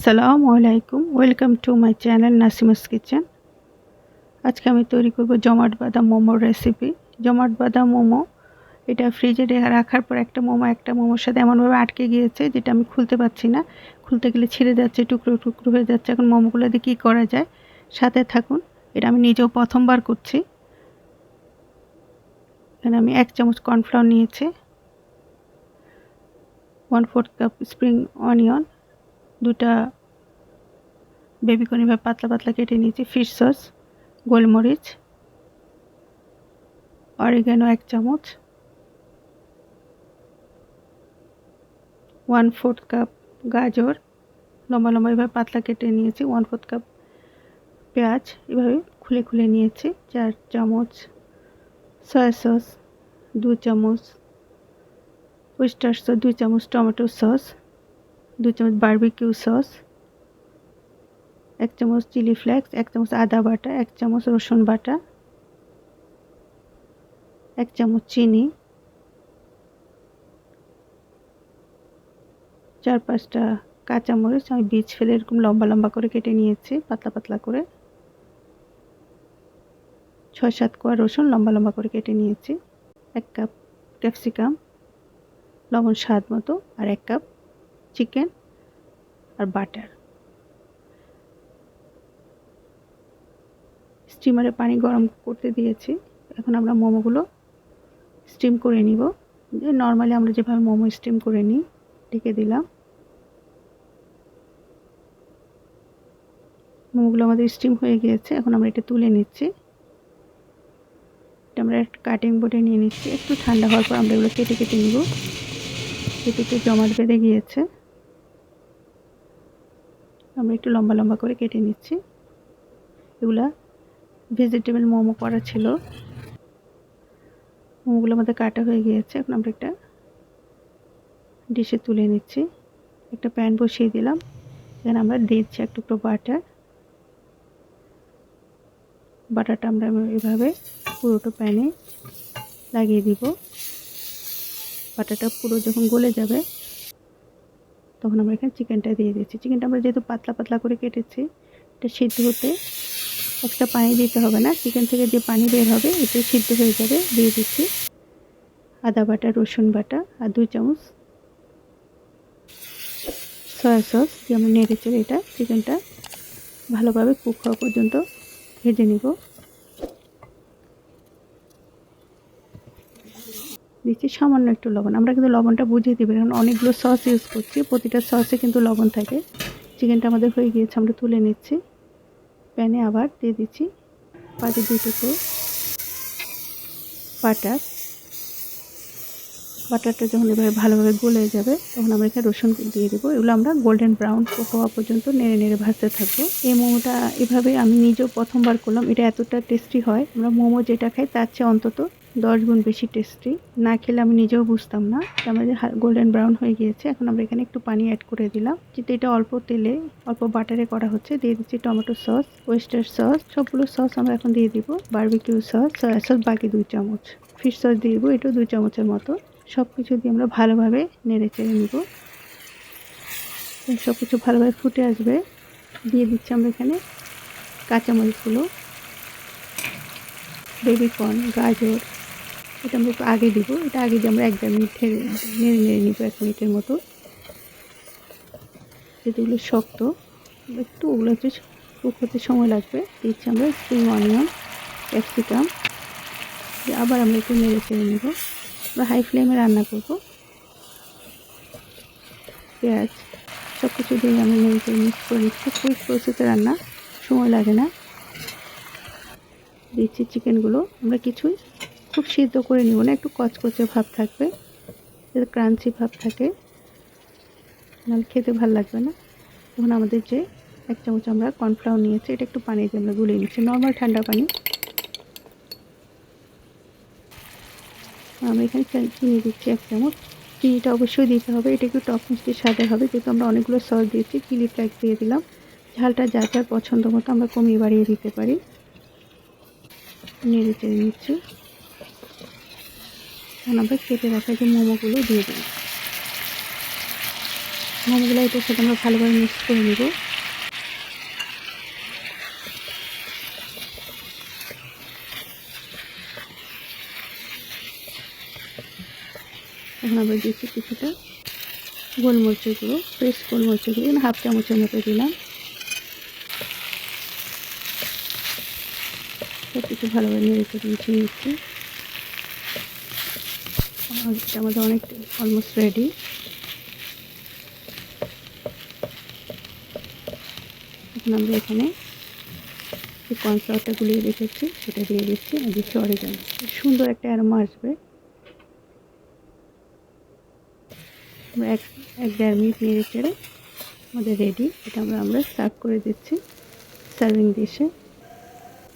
আসসালামু আলাইকুম, welcome to my channel Nasima's kitchen. আজকে আমি তৈরি করব জমাট বাঁধা মোমোর রেসিপি। জমাট বাঁধা মোমো, এটা ফ্রিজে রাখার পর একটা মোমোর সাথে এমনভাবে আটকে গিয়েছে যেটা আমি খুলতে পারছি না। খুলতে গেলে ছিঁড়ে যাচ্ছে, টুকরো টুকরো হয়ে যাচ্ছে। এখন মোমোগুলো দিয়ে কী করা যায়, সাথে থাকুন। এটা আমি নিজেও প্রথমবার করছি। এখানে আমি 1 চামচ কর্নফ্লাওয়ার নিয়েছি, 1/4 কাপ স্প্রিং অনিয়ন, 2টা বেবিকর্ন এভাবে পাতলা পাতলা কেটে নিয়েছি, ফিশ সস, গোলমরিচ, অরিগানো 1 চামচ, 1/4 কাপ গাজর লম্বা লম্বা এভাবে পাতলা কেটে নিয়েছি, 1/4 কাপ পেঁয়াজ এভাবে খুলে খুলে নিয়েছি, 4 চামচ সয়া সস, 2 চামচ ওয়েস্টার সস, 2 চামচ টমেটো সস, 2 চামচ বারবিকিউ সস, 1 চামচ চিলি ফ্লেক্স, 1 চামচ আদা বাটা, 1 চামচ রসুন বাটা, 1 চামচ চিনি, 4-5টা কাঁচামরিচ আমি বীজ ফেলে এরকম লম্বা লম্বা করে কেটে নিয়েছি, পাতলা পাতলা করে। 6-7 কোয়া রসুন লম্বা লম্বা করে কেটে নিয়েছি, 1 কাপ ক্যাপসিকাম, লবণ স্বাদ মতো, আর 1 কাপ চিকেন আর বাটার। স্টিমারে পানি গরম করতে দিয়েছি। এখন আমরা মোমোগুলো স্টিম করে নিব, যে নর্মালি আমরা যেভাবে মোমো স্টিম করে নিই। ঢেকে দিলাম। মোমোগুলো আমাদের স্টিম হয়ে গিয়েছে। এখন আমরা এটা তুলে নিচ্ছি। এটা আমরা একটা কাটিং বোর্ডে নিয়ে নিচ্ছি। একটু ঠান্ডা হওয়ার পর আমরা এগুলো কেটে কেটে নিব। কেটে জমাট বেঁধে গিয়েছে, আমরা একটু লম্বা লম্বা করে কেটে নিচ্ছি। এগুলা ভেজিটেবল মোমো করা ছিল। মোমোগুলো আমাদের কাটা হয়ে গিয়েছে। এখন আমরা একটা ডিশে তুলে নিচ্ছি। একটা প্যান বসিয়ে দিলাম। এখানে আমরা দিচ্ছি এক টুকরো বাটারটা আমরা এভাবে পুরোটা প্যানে লাগিয়ে দিব। বাটারটা পুরো যখন গলে যাবে তখন আমরা এখানে চিকেনটা দিয়ে দিচ্ছি। চিকেনটা আমরা যেহেতু পাতলা পাতলা করে কেটেছি, এটা সিদ্ধ হতে এক্সট্রা পানি দিতে হবে না। চিকেন থেকে যে পানি বের হবে এতে সিদ্ধ হয়ে যাবে। দিয়ে দিচ্ছি আদা বাটা, রসুন বাটা, আর 2 চামচ সয়া সস দিয়ে আমরা নেড়ে চেড়ে এটা চিকেনটা ভালোভাবে কুক হওয়া পর্যন্ত ভেজে নিব। দিচ্ছি সামান্য একটু লবণ। আমরা কিন্তু লবণটা বুঝিয়ে দেবেন, কারণ অনেকগুলো সস ইউজ করছি, প্রতিটা সসে কিন্তু লবণ থাকে। চিকেনটা আমাদের হয়ে গিয়েছে, আমরা তুলে নিচ্ছি। প্যানে আবার দিয়ে দিচ্ছি 2 টুকরো বাটারটা যখন এভাবে ভালোভাবে গলে যাবে তখন আমরা এখানে রসুন দিয়ে দেবো। এগুলো আমরা গোল্ডেন ব্রাউন হওয়া পর্যন্ত নেড়ে নেড়ে ভাজতে থাকবো। এই মোমোটা এভাবে আমি নিজেও প্রথমবার করলাম। এটা এতটা টেস্টি হয়, আমরা মোমো যেটা খাই তার চেয়ে অন্তত 10 গুণ বেশি টেস্টি। না খেলে আমি নিজেও বুঝতাম না। আমাদের গোল্ডেন ব্রাউন হয়ে গিয়েছে। এখন আমরা এখানে একটু পানি অ্যাড করে দিলাম, যেহেতু এটা অল্প তেলে অল্প বাটারে করা হচ্ছে। দিয়ে দিচ্ছি টমেটো সস, ওয়েস্টার সস, সবগুলো সস আমরা এখন দিয়ে দিব। বারবিকিউ সস, সয়া সস বাকি 2 চামচ, ফিশ সস দিয়ে দিব এটাও 2 চামচের মতো। সব কিছু দিয়ে আমরা ভালোভাবে নেড়ে চেড়ে নিব। সব কিছু ভালোভাবে ফুটে আসবে। দিয়ে দিচ্ছি আমরা এখানে কাঁচামরিচগুলো, বেবিকর্ন, গাজর, এটা আমরা একটু আগে দিব। এটা আগে দিয়ে আমরা 1-1.5 মিনিট নেড়ে নেড়ে নিব, 1 মিনিটের মতো। যেগুলো শক্ত একটু, ওগুলো হচ্ছে কুক হতে সময় লাগবে। দিচ্ছি আমরা স্প্রিং অনিয়ন, ক্যাপসিকাম, আবার আমরা একটু নেড়ে চেড়ে নিব। আমরা হাই ফ্লেমে রান্না করব। পেঁয়াজ সব কিছু দিয়ে আমি নেড়ে মিক্স করে নিচ্ছি। কুইক প্রসেসে রান্না, সময় লাগে না। দিচ্ছি চিকেনগুলো। আমরা কিছুই খুব সিদ্ধ করে নিব না, একটু কচকচে ভাব থাকবে, যাতে ক্রাঞ্চি ভাব থাকে, নাহলে খেতে ভালো লাগবে না। তখন আমাদের যে 1 চামচ আমরা কর্নফ্লাওয়ার নিয়েছি, এটা একটু পানি দিয়ে আমরা গুলিয়ে নিচ্ছি, নর্মাল ঠান্ডা পানি। আমরা এখানে চিনি দিচ্ছি 1 চামচ। চিনিটা অবশ্যই দিতে হবে, এটা একটু টক মিষ্টি স্বাদের হবে, যেহেতু আমরা অনেকগুলো সস দিয়েছি। চিলি ফ্লেক্স দিয়ে দিলাম। ঝালটা যার যার পছন্দ মতো আমরা কমিয়ে বাড়িয়ে দিতে পারি। নেড়ে চেড়ে নিচ্ছি। এখন আমরা কেটে রাখা যে মোমোগুলো দিয়ে দিই। মোমোগুলো এটার সাথে আমরা ভালোভাবে মিক্স করে নেব। এখন আমরা দিচ্ছি কিছুটা গোলমরিচের গুঁড়ো, ফ্রেশ গোলমরিচের গুঁড়ো, 1/2 চামচের মতো দিলাম। সব কিছু ভালোভাবে নেড়ে চেড়ে মিশিয়ে নিচ্ছি। আমাদের অনেক অলমোস্ট রেডি। এখন আমরা এখানে যে কর্নফ্লাওয়ারটা গুলিয়ে রেখেছি সেটা দিয়ে দিচ্ছি, আর দিচ্ছি অরিগানো। সুন্দর একটা অ্যারোমা আসবে। আমরা 1-1.5 মিনিট নেড়ে চেড়ে আমাদের রেডি। এটা আমরা সার্ভ করে দিচ্ছি সার্ভিং ডিশে।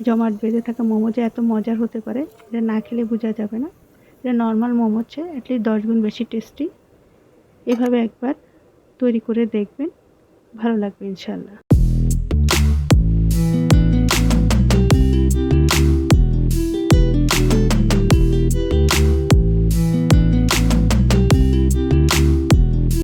জমাট বেঁধে থাকা মোমো যে এত মজার হতে পারে এটা না খেলে বোঝা যাবে না। এটা নর্মাল মোমোর চেয়ে অ্যাটলিস্ট 10 গুণ বেশি টেস্টি। এভাবে একবার তৈরি করে দেখবেন, ভালো লাগবে ইনশাল্লাহ।